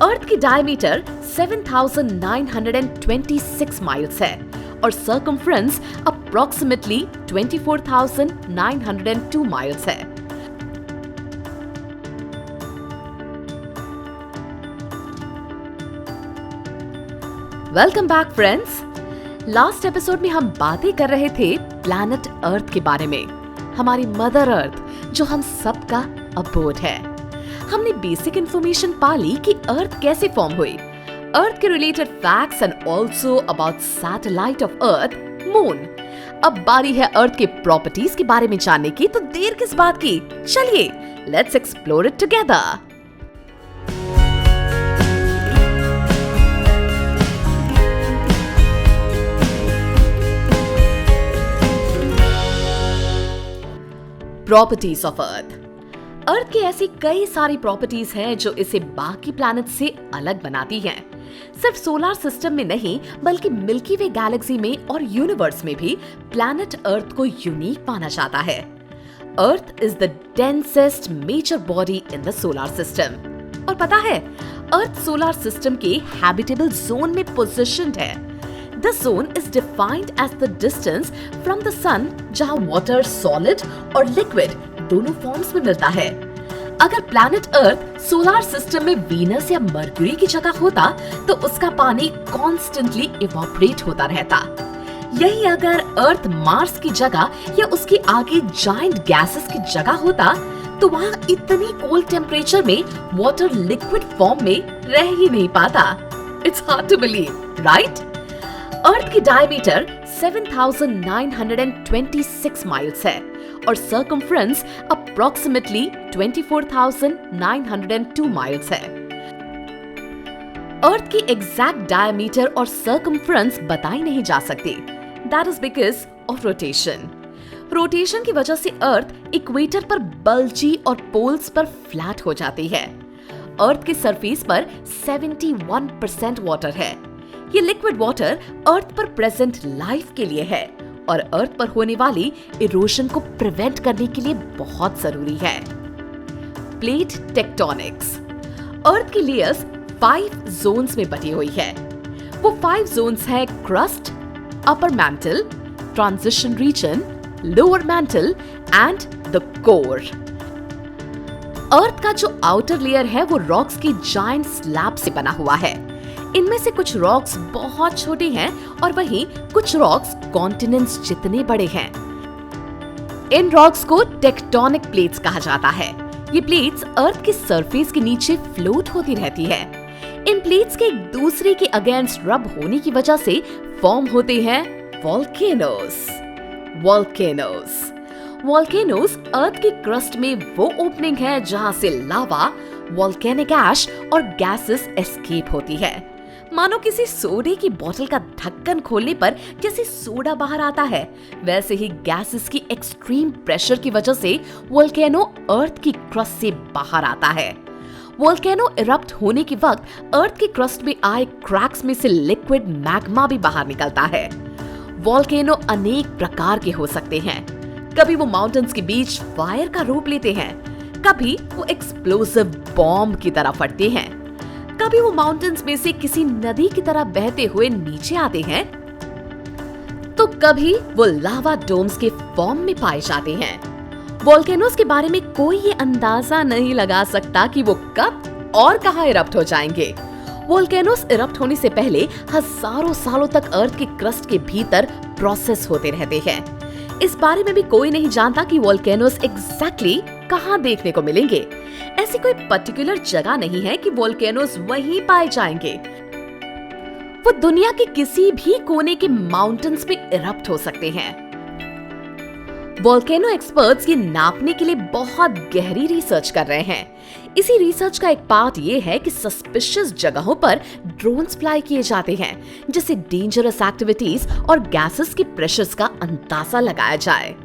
अर्थ की diameter 7,926 miles है और सर्कमफ्रेंस अप्रोक्सीमेटली 24,902 माइल्स है। Welcome back friends. Last episode में हम बातें कर रहे थे प्लैनेट अर्थ के बारे में, हमारी मदर अर्थ जो हम सबका अबोर्ड है। हमने बेसिक इंफॉर्मेशन पा ली कि अर्थ कैसे फॉर्म हुई, अर्थ के related facts and also about satellite of earth moon. अब बारी है अर्थ के प्रॉपर्टीज के बारे में जानने की, तो देर किस बात की, चलिए let's explore it together. Properties of earth. Earth की ऐसी कई सारी प्रॉपर्टीज हैं जो इसे बाकी प्लैनेट से अलग बनाती हैं। सिर्फ सोलर सिस्टम में नहीं बल्कि मिल्की वे गैलेक्सी में और यूनिवर्स में भी प्लैनेट अर्थ को यूनिक माना जाता है। Earth is the densest major body in the solar system. और पता है, अर्थ सोलर सिस्टम के हैबिटेबल जोन में पोजीशन्ड है। This zone is defined as the distance from the sun जहां वाटर सॉलिड और लिक्विड दोनों फॉर्म्स में मिलता है। अगर प्लैनेट अर्थ सोलर सिस्टम में वीनस या मर्क्यूरी की जगह होता तो उसका पानी कॉन्स्टेंटली इवोपरेट होता रहता। यही अगर अर्थ मार्स की जगह या उसके आगे जायंट गैसेस की जगह होता तो वहां इतनी कोल्ड टेम्परेचर में वाटर लिक्विड फॉर्म में रह ही नहीं पाता। It's hard to believe, right? Earth की डायमीटर 7,926 माइल्स है और सर्कमफ्रेंस अप्रोक्सीमेटली 24,902 माइल्स है। अर्थ की एग्जैक्ट डायमीटर और सर्कमफ्रेंस बताई नहीं जा सकती। That is because of rotation. Rotation की वजह से अर्थ इक्वेटर पर बल्जी और पोल्स पर फ्लैट हो जाती है। अर्थ के सरफेस पर 71% वाटर है। ये लिक्विड वाटर अर्थ पर प्रेजेंट लाइफ के लिए है और अर्थ पर होने वाली इरोजन को प्रिवेंट करने के लिए बहुत जरूरी है। Plate tectonics. अर्थ की लेयर्स 5 जोन्स में बटी हुई है। वो 5 जोन्स हैं crust, upper mantle, transition region, lower mantle and the core. Earth का जो आउटर लेयर है वो रॉक्स की जायंट स्लैब से बना हुआ है। इनमें से कुछ रॉक्स बहुत छोटे हैं और वहीं कुछ रॉक्स कॉन्टिनेंट्स जितने बड़े हैं। इन रॉक्स को टेक्टोनिक प्लेट्स कहा जाता है। ये प्लेट्स अर्थ के सरफेस के नीचे फ्लोट होती रहती है। इन प्लेट्स के एक दूसरे के अगेंस्ट रब होने की वजह से फॉर्म होते हैं वोल्केनोस। वोल्केनोस अर्थ की क्रस्ट में वो ओपनिंग है जहां से लावा, वोल्केनिक ऐश और गैसेस एस्केप होती है। मानो किसी सोडे की बोतल का ढक्कन खोलने पर जैसे सोडा बाहर आता है, वैसे ही गैसेस की एक्सट्रीम प्रेशर की वजह से वोल्केनो अर्थ की क्रस्ट से बाहर आता है। वोल्केनो इरप्ट होने के वक्त अर्थ की क्रस्ट में आए क्रैक्स में से लिक्विड मैग्मा भी बाहर निकलता है। वोल्केनो अनेक प्रकार के हो सकते हैं। कभी वो माउंटेन्स के बीच फायर का रूप लेते हैं, कभी वो एक्सप्लोसिव बॉम्ब की तरह फटते हैं, कभी वो माउंटेन्स में से किसी नदी की तरह बहते हुए नीचे आते हैं, तो कभी वो लावा डोम्स के फॉर्म में पाए जाते हैं। वोल्केनोस के बारे में कोई ये अंदाजा नहीं लगा सकता कि वो कब और कहां इरप्ट हो जाएंगे। वोल्केनोस इरप्ट होने से पहले हजारों सालों तक अर्थ के क्रस्ट के भीतर प्रोसेस होते रहते हैं। इस बारे में भी कोई नहीं जानता कि वोल्केनोस एग्जैक्टली कहां देखने को मिलेंगे। ऐसी कोई पर्टिकुलर जगह नहीं है कि वोल्केनोस वहीं पाए जाएंगे। वो दुनिया के किसी भी कोने के माउंटेन्स में इरप्ट हो सकते हैं। वोल्केनो एक्सपर्ट्स ये नापने के लिए बहुत गहरी रिसर्च कर रहे हैं। इसी रिसर्च का एक पार्ट ये है कि सस्पिशियस जगहों पर ड्रोन्स फ्लाई किए जाते हैं, जिससे डेंजरस एक्टिविटीज और गैसेस के प्रेशर्स का अंदाजा लगाया जाए।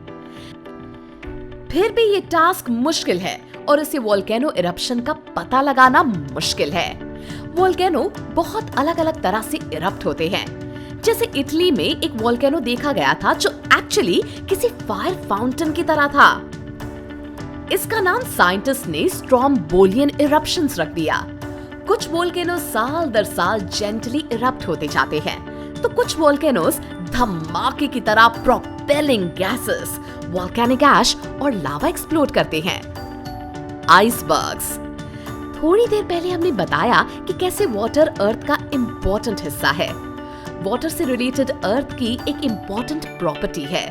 फिर भी ये टास्क मुश्किल है और इसे वोल्केनो इरप्शन का पता लगाना मुश्किल है। वोल्केनो बहुत अलग अलग तरह से इरप्ट होते हैं। जैसे इटली में एक वोल्केनो देखा गया था जो एक्चुअली किसी फायर फाउंटेन की तरह था। इसका नाम साइंटिस्ट ने स्ट्रोम्बोलियन इरप्शंस रख दिया। कुछ वोल्केनोस साल दर साल जेंटली इरप्ट होते जाते हैं, तो कुछ वोल्केनोस धमाके की तरह प्रोपेलिंग गैसेस, वोल्केनिक ऐश और लावा एक्सप्लोड करते हैं। आइसबर्ग्स। थोड़ी देर पहले हमने बताया कि कैसे वाटर अर्थ का इम्पोर्टेंट हिस्सा है। वाटर से रिलेटेड अर्थ की एक इम्पोर्टेंट प्रॉपर्टी है।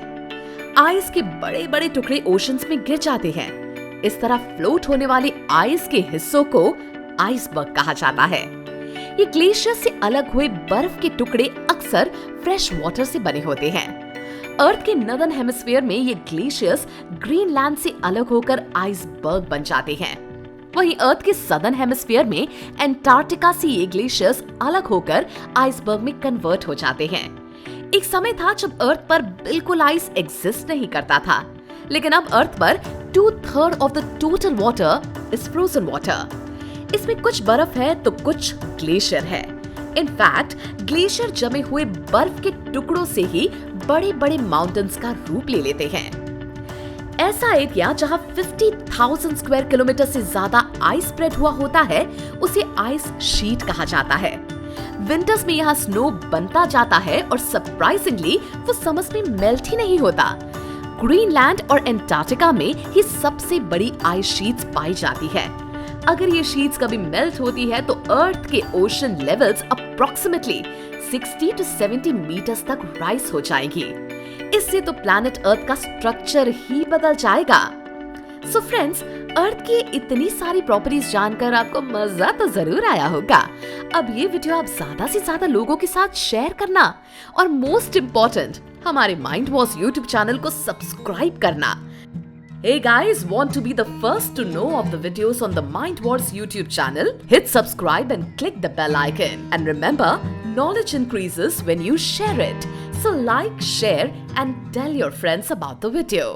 आइस के बड़े बड़े टुकड़े ओशंस में गिर जाते हैं। इस तरह फ्लोट होने वाले आइस के हिस्सों को आइसबर्ग कहा जाता है। ये ग्लेशियर से अलग हुए बर्फ के टुकड़े अक्सर फ्रेश वाटर से बने होते हैं। अर्थ के नदर्न हेमिस्फीयर में ये ग्लेशियर्स ग्रीनलैंड से अलग होकर आइसबर्ग बन जाते हैं। वहीं अर्थ के सदर्न हेमिस्फीयर में एंटार्क्टिका से ये ग्लेशियर्स अलग होकर आइसबर्ग में कन्वर्ट हो जाते हैं। एक समय था जब अर्थ पर बिल्कुल आइस एग्जिस्ट नहीं करता था, लेकिन अब अर्थ पर 2/3 of the total water is frozen water. इसमें कुछ बर्फ है तो कुछ ग्लेशियर है। इनफैक्ट ग्लेशियर जमे हुए बर्फ के टुकड़ों से ही बड़े बड़े माउंटेन्स का रूप ले लेते हैं। ऐसा एरिया जहां 50,000 स्क्वायर किलोमीटर से ज्यादा आइस स्प्रेड हुआ होता है उसे आइस शीट कहा जाता है। विंटर्स में यहाँ स्नो बनता जाता है और सरप्राइजिंगली वो समर्स में मेल्ट ही नहीं होता। ग्रीनलैंड और एंटार्क्टिका में ये सबसे बड़ी आइस शीट्स पाई जाती है। अगर ये शीट्स कभी मेल्ट होती है तो अर्थ के ocean levels approximately 60 to 70 metres तक राइज हो जाएंगी। इससे तो प्लैनेट अर्थ का स्ट्रक्चर ही बदल जाएगा। सो फ्रेंड्स, अर्थ की इतनी सारी प्रॉपर्टीज जानकर आपको मजा तो जरूर आया होगा। अब ये वीडियो आप ज्यादा से ज्यादा लोगों के साथ शेयर करना और मोस्ट इम्पोर्टेंट हमारे माइंड वॉर्स यूट्यूब चैनल को सब्सक्राइब करना। Hey guys, want to be the first to know of the videos on the Mind Wars YouTube channel? Hit subscribe and click the bell icon. And remember, knowledge increases when you share it. So like, share and tell your friends about the video.